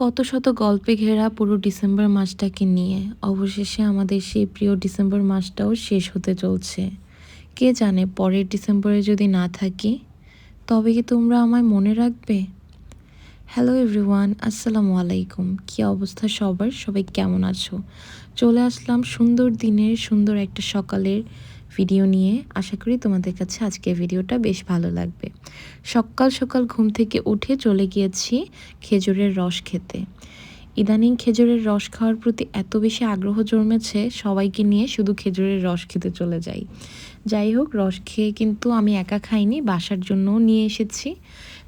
কত শত গল্পে ঘেরা পুরো ডিসেম্বর মাসটাকে নিয়ে অবশেষে আমাদের সেই প্রিয় ডিসেম্বর মাসটাও শেষ হতে চলছে। কে জানে পরের ডিসেম্বরে যদি না থাকি, তবে কি তোমরা আমায় মনে রাখবে? হ্যালো এভরিওয়ান, আসসালামু আলাইকুম। কী অবস্থা সবার? সবাই কেমন আছো? চলে আসলাম সুন্দর দিনের সুন্দর একটা সকালের ভিডিও নিয়ে। আশা করি তোমাদের কাছে আজকের ভিডিওটা বেশ ভালো লাগবে। সকাল সকাল ঘুম থেকে উঠে চলে গিয়েছি খেজুরের রস খেতে। ইদানিং খেজুরের রস খাওয়ার প্রতি এত বেশি আগ্রহ জন্মেছে, সবাইকে নিয়ে শুধু খেজুরের রস খেতে চলে যাই। যাই হোক, রস খেয়ে কিন্তু আমি একা খাইনি, বাসার জন্যও নিয়ে এসেছি।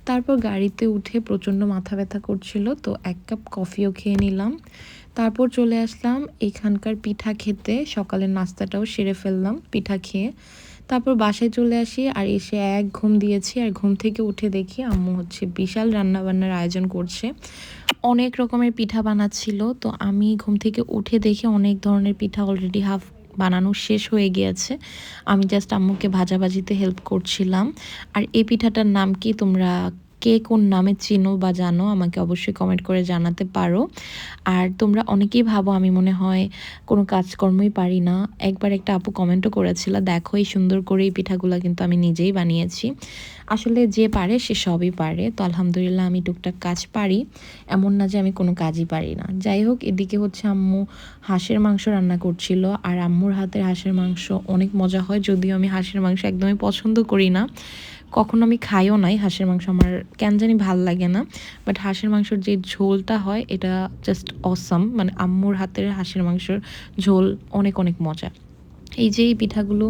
তারপর গাড়িতে উঠে প্রচণ্ড মাথা ব্যথা করছিল, তো 1 কাপ কফিও খেয়ে নিলাম। তারপর চলে আসলাম এখানকার পিঠা খেতে। সকালের নাস্তাটাও সেরে ফেললাম পিঠা খেয়ে। তারপর বাসায় চলে আসি আর এসে এক ঘুম দিয়েছি। আর ঘুম থেকে উঠে দেখি আম্মু বিশাল রান্নাবান্নার আয়োজন করছে। অনেক রকমের পিঠা বানাচ্ছিল। তো আমি ঘুম থেকে উঠে দেখি অনেক ধরনের পিঠা অলরেডি হাফ বানানো শেষ হয়ে গিয়েছে। আমি জাস্ট আম্মুকে ভাজাভাজিতে হেল্প করছিলাম। আর এই পিঠাটার নাম কি, তোমরা কে কোন নামে চিনো বা জানো আমাকে অবশ্যই কমেন্ট করে জানাতে পারো। আর তোমরা অনেকেই ভাবো আমি মনে হয় কোনো কাজকর্মই পারি না। একবার একটা আপু কমেন্টও করেছিল, দেখো এই সুন্দর করে এই পিঠাগুলো কিন্তু আমি নিজেই বানিয়েছি। আসলে যে পারে সে সবই পারে। তো আলহামদুলিল্লাহ আমি টুকটাক কাজ পারি, এমন না যে আমি কোনো কাজই পারি না। যাই হোক, এদিকে আম্মু হাঁসের মাংস রান্না করছিল। আর আম্মুর হাতের হাঁসের মাংস অনেক মজা হয়, যদিও আমি হাঁসের মাংস একদমই পছন্দ করি না, কখনো আমি খাইও নাই হাঁসের মাংস, আমার কেন জানি ভাল লাগে না। বাট হাঁসের মাংসর যে ঝোলটা হয় এটা জাস্ট অসাম, মানে আম্মুর হাতের হাঁসের মাংসর ঝোল অনেক অনেক মজা। এই যে এই পিঠাগুলো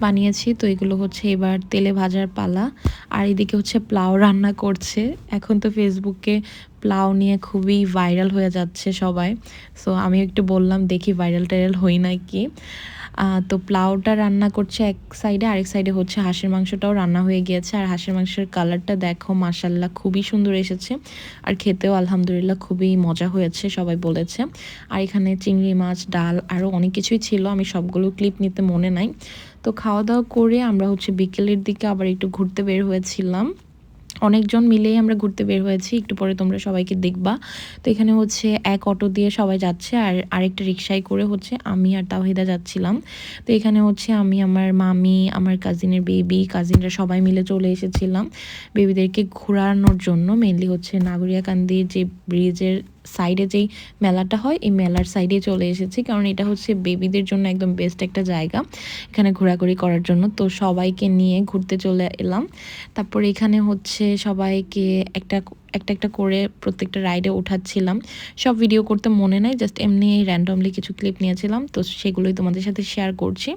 বানিয়েছি, তো এগুলো এবার তেলে ভাজার পালা। আর এদিকে পোলাও রান্না করছে। এখন তো ফেসবুকে পোলাও নিয়ে খুবই ভাইরাল হয়ে যাচ্ছে সবাই। সো আমি একটু বললাম দেখি ভাইরাল টাইরাল হই নাই কি। তো পোলাওটা রান্না করছে এক সাইডে, আরেক সাইডে হাঁসের মাংসটাও রান্না হয়ে গিয়েছে। আর হাঁসের মাংসের কালারটা দেখো, মাশাল্লাহ খুবই সুন্দর এসেছে। আর খেতেও আলহামদুলিল্লাহ খুবই মজা হয়েছে, সবাই বলেছে। আর এখানে চিংড়ি মাছ, ডাল, আরও অনেক কিছুই ছিল, আমি সবগুলো ক্লিপ নিতে মনে নাই। তো খাওয়া দাওয়া করে আমরা বিকেলের দিকে আবার একটু ঘুরতে বের হয়েছিলাম। অনেকজন মিলেই আমরা ঘুরতে বের হয়েছি, একটু পরে তোমরা সবাইকে দেখবা। তো এখানে এক অটো দিয়ে সবাই যাচ্ছে, আর আরেকটা রিক্সায় করে আমি আর তাওহিদা যাচ্ছিলাম। তো এখানে আমি, আমার মামি, আমার কাজিনের বেবি, কাজিনরা সবাই মিলে চলে এসেছিলাম বেবিদেরকে ঘোরানোর জন্য। মেনলি নাগরিয়াকান্দির যে ব্রিজের সাইডে যেই মেলাটা হয়, এই মেলার সাইডে চলে এসেছি, কারণ এটা বেবিদের জন্য একদম বেস্ট একটা জায়গা এখানে ঘোরাঘুরি করার জন্য। তো সবাইকে নিয়ে ঘুরতে চলে এলাম। তারপর এখানে সবাইকে একটা একটা করে প্রত্যেকটা রাইডে ওঠাচ্ছিলাম। সব ভিডিও করতে মনে নাই, জাস্ট এমনি র্যান্ডমলি কিছু ক্লিপ নিয়েছিলাম, তো সেগুলোই তোমাদের সাথে শেয়ার করছি।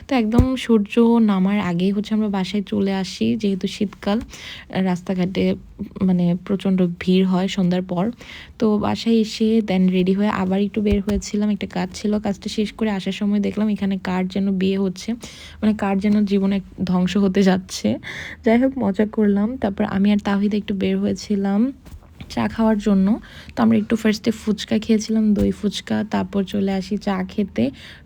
তো একদম সূর্য নামার আগেই আমরা বাসায় চলে আসি, যেহেতু শীতকাল, রাস্তাঘাটে মানে প্রচণ্ড ভিড় হয় সন্ধ্যার পর। তো বাসায় এসে দেন রেডি হয়ে আবার একটু বের হয়েছিলাম, একটা কাজ ছিল, কাজটা শেষ করে আসার সময় দেখলাম এখানে কার যেন বিয়ে হচ্ছে, মানে কার যেন জীবনে ধ্বংস হতে যাচ্ছে। যাই হোক, মজা করলাম। তারপর আমি আর তাহিদা একটু বের হয়েছিলাম চা খাওয়ার জন্য। তো আমরা একটু ফার্স্টে ফুচকা খেয়েছিলাম, দই ফুচকা। তারপর চলে আসি চা খেতে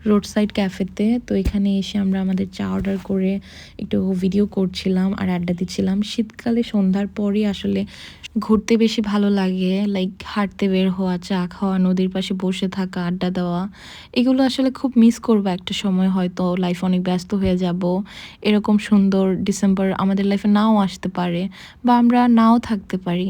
রোড সাইড ক্যাফেতে। তো এখানে এসে আমরা আমাদের চা অর্ডার করে একটু ভিডিও করছিলাম আর আড্ডা দিচ্ছিলাম। শীতকালে সন্ধ্যার পরই আসলে ঘুরতে বেশি ভালো লাগে, লাইক হাঁটতে বের হওয়া, চা খাওয়া, নদীর পাশে বসে থাকা, আড্ডা দেওয়া, এগুলো আসলে খুব মিস করবো একটা সময়। হয়তো লাইফ অনেক ব্যস্ত হয়ে যাব, এরকম সুন্দর ডিসেম্বর আমাদের লাইফে নাও আসতে পারে, বা আমরা নাও থাকতে পারি।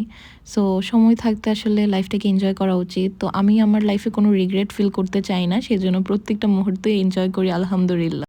সো সময় থাকতে আসলে লাইফটাকে এনজয় করা উচিত। তো আমি আমার লাইফে কোনো রিগ্রেট ফিল করতে চাই না, সেজন্য প্রত্যেকটা মুহূর্তে এনজয় করি আলহামদুলিল্লাহ।